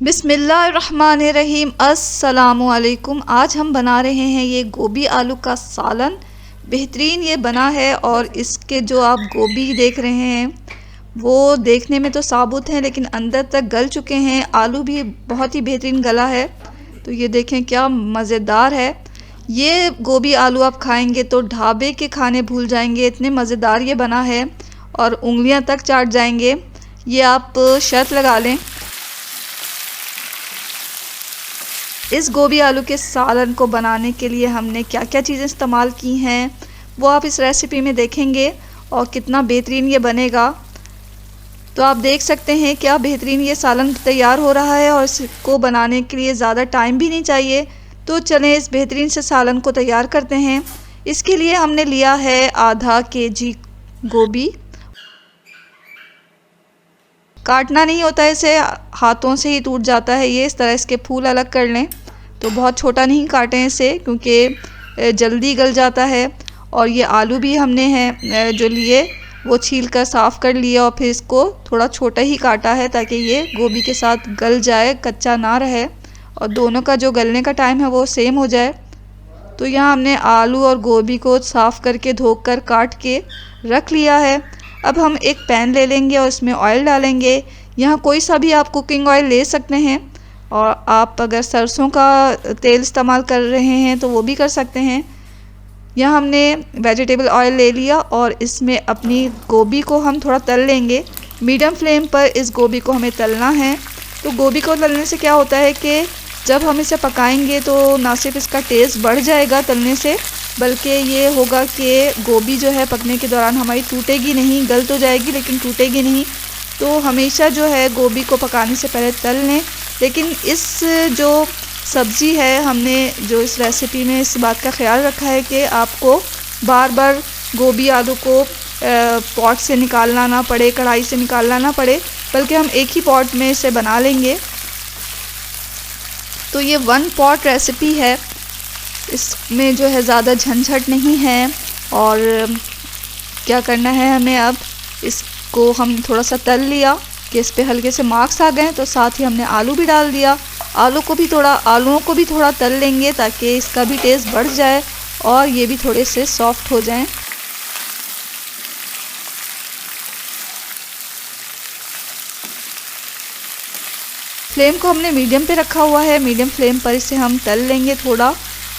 बिस्मिल्लाहिर्रहमानिर्रहीम। अस्सलामुअलैकुम। आज हम बना रहे हैं ये गोभी आलू का सालन। बेहतरीन ये बना है और इसके जो आप गोभी देख रहे हैं वो देखने में तो साबुत हैं लेकिन अंदर तक गल चुके हैं। आलू भी बहुत ही बेहतरीन गला है। तो ये देखें क्या मज़ेदार है। ये गोभी आलू आप खाएंगे तो ढाबे के खाने भूल जाएंगे, इतने मज़ेदार ये बना है और उंगलियां तक चाट जाएंगे। ये आप शर्त लगा लें। इस गोभी आलू के सालन को बनाने के लिए हमने क्या क्या चीज़ें इस्तेमाल की हैं वो आप इस रेसिपी में देखेंगे और कितना बेहतरीन ये बनेगा। तो आप देख सकते हैं क्या बेहतरीन ये सालन तैयार हो रहा है और इसको बनाने के लिए ज़्यादा टाइम भी नहीं चाहिए। तो चलें इस बेहतरीन से सालन को तैयार करते हैं। इसके लिए हमने लिया है आधा केजी गोभी। काटना नहीं होता है, इसे हाथों से ही टूट जाता है ये। इस तरह इसके फूल अलग कर लें। तो बहुत छोटा नहीं काटें इसे क्योंकि जल्दी गल जाता है। और ये आलू भी हमने हैं जो लिए वो छील कर साफ़ कर लिया और फिर इसको थोड़ा छोटा ही काटा है ताकि ये गोभी के साथ गल जाए, कच्चा ना रहे और दोनों का जो गलने का टाइम है वो सेम हो जाए। तो यहाँ हमने आलू और गोभी को साफ़ करके धोकर काट के रख लिया है। अब हम एक पैन ले लेंगे और इसमें ऑयल डालेंगे। यहाँ कोई सा भी आप कुकिंग ऑयल ले सकते हैं और आप अगर सरसों का तेल इस्तेमाल कर रहे हैं तो वो भी कर सकते हैं। यहाँ हमने वेजिटेबल ऑयल ले लिया और इसमें अपनी गोभी को हम थोड़ा तल लेंगे। मीडियम फ्लेम पर इस गोभी को हमें तलना है। तो गोभी को तलने से क्या होता है कि जब हम इसे पकाएंगे तो ना सिर्फ इसका टेस्ट बढ़ जाएगा तलने से, बल्कि ये होगा कि गोभी जो है पकने के दौरान हमारी टूटेगी नहीं, गल तो जाएगी लेकिन टूटेगी नहीं। तो हमेशा जो है गोभी को पकाने से पहले तल लें। लेकिन इस जो सब्ज़ी है हमने जो इस रेसिपी में इस बात का ख्याल रखा है कि आपको बार बार गोभी आलू को पॉट से निकालना ना पड़े, कढ़ाई से निकालना ना पड़े, बल्कि हम एक ही पॉट में इसे बना लेंगे। तो ये वन पॉट रेसिपी है, इसमें जो है ज़्यादा झंझट नहीं है। और क्या करना है हमें, अब इसको हम थोड़ा सा तल लिया कि इस पे हल्के से मार्क्स आ गए तो साथ ही हमने आलू भी डाल दिया। आलूओं को भी थोड़ा तल लेंगे ताकि इसका भी टेस्ट बढ़ जाए और ये भी थोड़े से सॉफ्ट हो जाएं। फ्लेम को हमने मीडियम पे रखा हुआ है। मीडियम फ्लेम पर इसे हम तल लेंगे थोड़ा।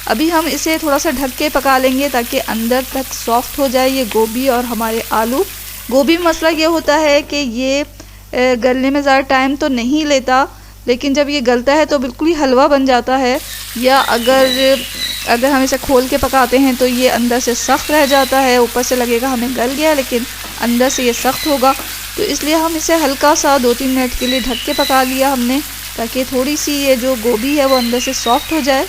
अभी हम इसे थोड़ा सा ढक के पका लेंगे ताकि अंदर तक सॉफ्ट हो जाए ये गोभी और हमारे आलू। गोभी में मसला ये होता है कि ये गलने में ज़्यादा टाइम तो नहीं लेता, लेकिन जब ये गलता है तो बिल्कुल ही हलवा बन जाता है। या अगर हम इसे खोल के पकाते हैं तो ये अंदर से सख्त रह जाता है। ऊपर से लगेगा हमें गल गया लेकिन अंदर से ये सख्त होगा। तो इसलिए हम इसे हल्का सा 2-3 मिनट के लिए ढक के पका लिया हमने ताकि थोड़ी सी ये जो गोभी है वो अंदर से सॉफ्ट हो जाए।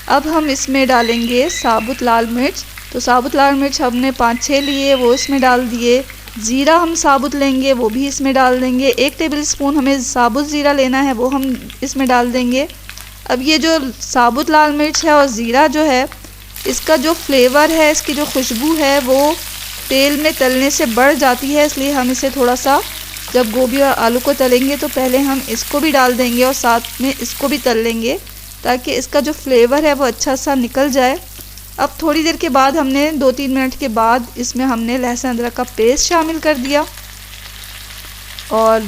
अब हम इसमें डालेंगे साबुत लाल मिर्च। तो साबुत लाल मिर्च हमने 5-6 लिए, वो इसमें डाल दिए। ज़ीरा हम साबुत लेंगे, वो भी इसमें डाल देंगे। 1 टेबल स्पून हमें साबुत ज़ीरा लेना है, वो हम इसमें डाल देंगे। अब ये जो साबुत लाल मिर्च है और ज़ीरा जो है, इसका जो फ्लेवर है, इसकी जो खुशबू है वो तेल में तलने से बढ़ जाती है। इसलिए हम इसे थोड़ा सा जब गोभी और आलू को तलेंगे तो पहले हम इसको भी डाल देंगे और साथ में इसको भी तल लेंगे ताकि इसका जो फ्लेवर है वो अच्छा सा निकल जाए। अब थोड़ी देर के बाद हमने 2-3 मिनट के बाद इसमें हमने लहसुन अदरक का पेस्ट शामिल कर दिया और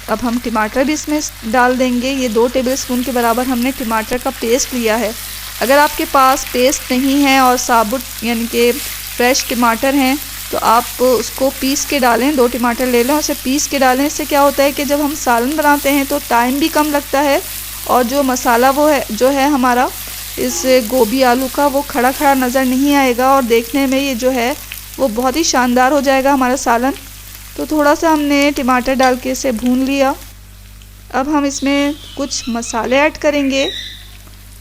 अब हम टमाटर भी इसमें डाल देंगे। ये 2 टेबल स्पून के बराबर हमने टमाटर का पेस्ट लिया है। अगर आपके पास पेस्ट नहीं है और साबुत यानी कि फ्रेश टमाटर हैं तो आप उसको पीस के डालें। 2 टमाटर ले लें, उसे पीस के डालें। इससे क्या होता है कि जब हम सालन बनाते हैं तो टाइम भी कम लगता है और जो मसाला वो है जो है हमारा इस गोभी आलू का वो खड़ा खड़ा नज़र नहीं आएगा और देखने में ये जो है वो बहुत ही शानदार हो जाएगा हमारा सालन। तो थोड़ा सा हमने टमाटर डाल के इसे भून लिया। अब हम इसमें कुछ मसाले ऐड करेंगे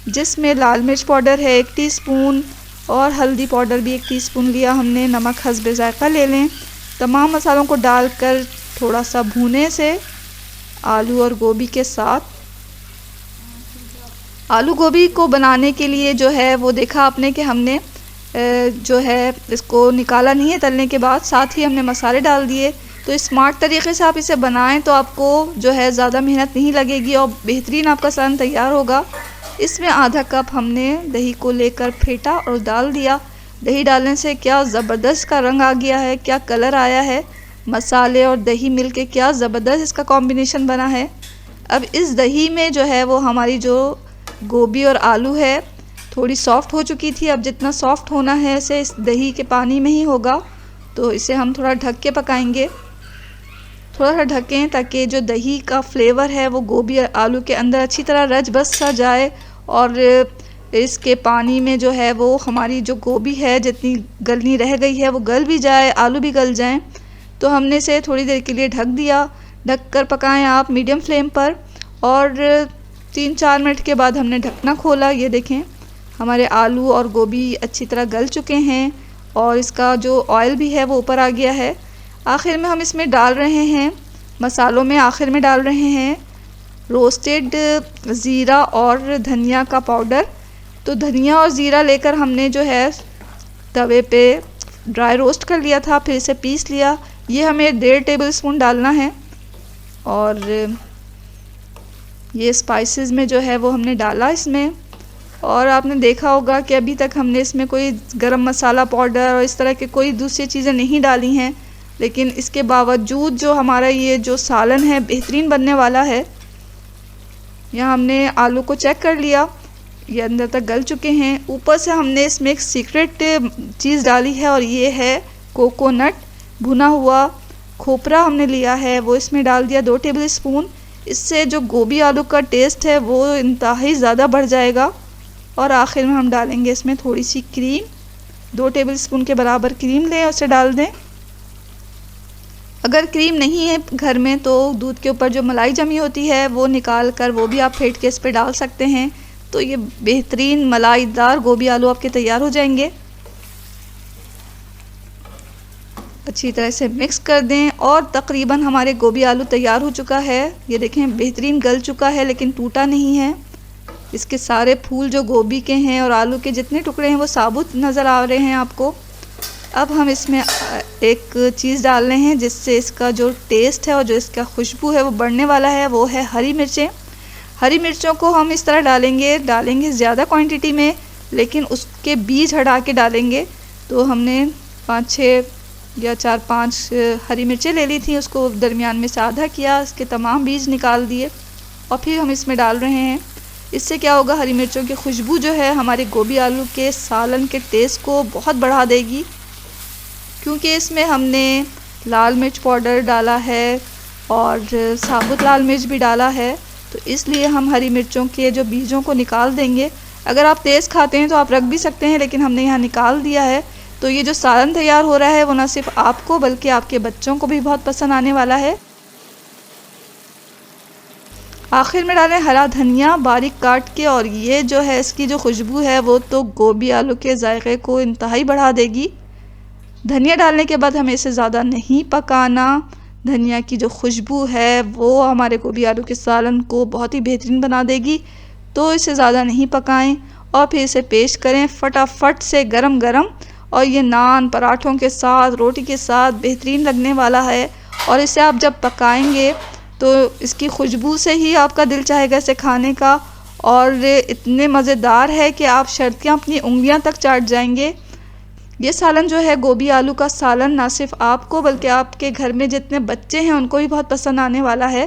जिसमें लाल मिर्च पाउडर है 1 टीस्पून और हल्दी पाउडर भी 1 टीस्पून लिया हमने। नमक हस्बे ज़ायक़ा ले लें। तमाम मसालों को डालकर थोड़ा सा भूने से आलू और गोभी के साथ। आलू गोभी को बनाने के लिए जो है वो देखा आपने कि हमने जो है इसको निकाला नहीं है तलने के बाद, साथ ही हमने मसाले डाल दिए। तो स्मार्ट तरीके से आप इसे बनाएं तो आपको जो है ज़्यादा मेहनत नहीं लगेगी और बेहतरीन आपका सालन तैयार होगा। इसमें आधा कप हमने दही को लेकर फेंटा और डाल दिया। दही डालने से क्या ज़बरदस्त का रंग आ गया है, क्या कलर आया है। मसाले और दही मिलके क्या ज़बरदस्त इसका कॉम्बिनेशन बना है। अब इस दही में जो है वो हमारी जो गोभी और आलू है थोड़ी सॉफ़्ट हो चुकी थी। अब जितना सॉफ़्ट होना है इसे इस दही के पानी में ही होगा, तो इसे हम थोड़ा ढक के पकाएंगे। थोड़ा सा ढकें ताकि जो दही का फ्लेवर है वो गोभी और आलू के अंदर अच्छी तरह रच बस सा जाए और इसके पानी में जो है वो हमारी जो गोभी है जितनी गलनी रह गई है वो गल भी जाए, आलू भी गल जाएं। तो हमने इसे थोड़ी देर के लिए ढक दिया। ढक कर पकाएं आप मीडियम फ्लेम पर और 3-4 मिनट के बाद हमने ढकना खोला। ये देखें हमारे आलू और गोभी अच्छी तरह गल चुके हैं और इसका जो ऑयल भी है वो ऊपर आ गया है। आखिर में हम इसमें डाल रहे हैं, मसालों में आखिर में डाल रहे हैं रोस्टेड ज़ीरा और धनिया का पाउडर। तो धनिया और ज़ीरा लेकर हमने जो है तवे पे ड्राई रोस्ट कर लिया था, फिर इसे पीस लिया। ये हमें 1.5 टेबल स्पून डालना है और ये स्पाइसेस में जो है वो हमने डाला इसमें। और आपने देखा होगा कि अभी तक हमने इसमें कोई गरम मसाला पाउडर और इस तरह के कोई दूसरी चीज़ें नहीं डाली हैं, लेकिन इसके बावजूद जो हमारा ये जो सालन है बेहतरीन बनने वाला है। यहाँ हमने आलू को चेक कर लिया, ये अंदर तक गल चुके हैं। ऊपर से हमने इसमें एक सीक्रेट चीज़ डाली है और ये है कोकोनट, भुना हुआ खोपरा हमने लिया है वो इसमें डाल दिया 2 टेबल स्पून। इससे जो गोभी आलू का टेस्ट है वो इंतहाई ज़्यादा बढ़ जाएगा। और आखिर में हम डालेंगे इसमें थोड़ी सी क्रीम, 2 टेबल स्पून के बराबर क्रीम लें, उसे डाल दें। अगर क्रीम नहीं है घर में तो दूध के ऊपर जो मलाई जमी होती है वो निकाल कर वो भी आप फेंट के इस पर डाल सकते हैं। तो ये बेहतरीन मलाईदार गोभी आलू आपके तैयार हो जाएंगे। अच्छी तरह से मिक्स कर दें और तकरीबन हमारे गोभी आलू तैयार हो चुका है। ये देखें बेहतरीन गल चुका है लेकिन टूटा नहीं है। इसके सारे फूल जो गोभी के हैं और आलू के जितने टुकड़े हैं वो साबुत नज़र आ रहे हैं आपको। अब हम इसमें एक चीज़ डाल रहे हैं जिससे इसका जो टेस्ट है और जो इसका खुशबू है वो बढ़ने वाला है, वो है हरी मिर्चें। हरी मिर्चों को हम इस तरह डालेंगे ज़्यादा क्वांटिटी में, लेकिन उसके बीज हटा के डालेंगे। तो हमने 5-6 या 4-5 हरी मिर्चें ले ली थी, उसको दरमियान में से आधा किया, इसके तमाम बीज निकाल दिए और फिर हम इसमें डाल रहे हैं। इससे क्या होगा, हरी मिर्चों की खुशबू जो है हमारे गोभी आलू के सालन के टेस्ट को बहुत बढ़ा देगी। क्योंकि इसमें हमने लाल मिर्च पाउडर डाला है और साबुत लाल मिर्च भी डाला है, तो इसलिए हम हरी मिर्चों के जो बीजों को निकाल देंगे। अगर आप तेज़ खाते हैं तो आप रख भी सकते हैं, लेकिन हमने यहाँ निकाल दिया है। तो ये जो सालन तैयार हो रहा है वो ना सिर्फ आपको बल्कि आपके बच्चों को भी बहुत पसंद आने वाला है। आखिर में डालें हरा धनिया बारीक काट के, और ये जो है इसकी जो खुशबू है वो तो गोभी आलू के जायके को इंतहाई बढ़ा देगी। धनिया डालने के बाद हमें इसे ज़्यादा नहीं पकाना। धनिया की जो खुशबू है वो हमारे गोभी आलू के सालन को बहुत ही बेहतरीन बना देगी। तो इसे ज़्यादा नहीं पकाएं और फिर इसे पेश करें फटाफट से गरम गरम। और ये नान पराठों के साथ, रोटी के साथ बेहतरीन लगने वाला है। और इसे आप जब पकाएंगे तो इसकी खुशबू से ही आपका दिल चाहेगा इसे खाने का, और इतने मज़ेदार है कि आप शर्तियाँ अपनी उंगलियाँ तक चाट जाएंगे। ये सालन जो है गोभी आलू का सालन ना सिर्फ आपको बल्कि आपके घर में जितने बच्चे हैं उनको भी बहुत पसंद आने वाला है।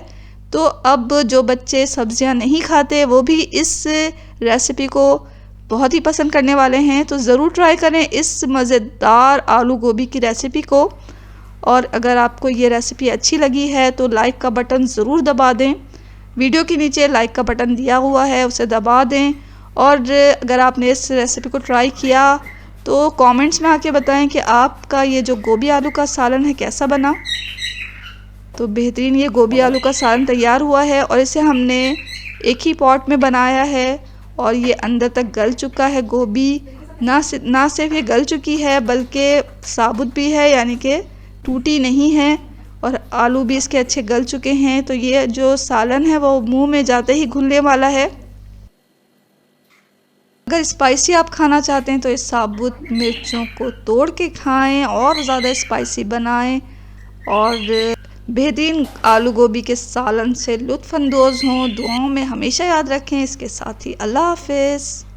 तो अब जो बच्चे सब्जियां नहीं खाते वो भी इस रेसिपी को बहुत ही पसंद करने वाले हैं। तो ज़रूर ट्राई करें इस मज़ेदार आलू गोभी की रेसिपी को। और अगर आपको ये रेसिपी अच्छी लगी है तो लाइक का बटन ज़रूर दबा दें। वीडियो के नीचे लाइक का बटन दिया हुआ है, उसे दबा दें। और अगर आपने इस रेसिपी को ट्राई किया तो कमेंट्स में आके बताएं कि आपका ये जो गोभी आलू का सालन है कैसा बना। तो बेहतरीन ये गोभी आलू का सालन तैयार हुआ है और इसे हमने एक ही पॉट में बनाया है और ये अंदर तक गल चुका है। गोभी ना सिर्फ ये गल चुकी है बल्कि साबुत भी है, यानी कि टूटी नहीं है, और आलू भी इसके अच्छे गल चुके हैं। तो ये जो सालन है वो मुंह में जाते ही घुलने वाला है। अगर स्पाइसी आप खाना चाहते हैं तो इस साबुत मिर्चों को तोड़ के खाएं और ज़्यादा स्पाइसी बनाएं। और बेहतरीन आलू गोभी के सालन से लुत्फ़अंदोज़ हों। दुआओं में हमेशा याद रखें। इसके साथ ही अल्लाह हाफ़िज़।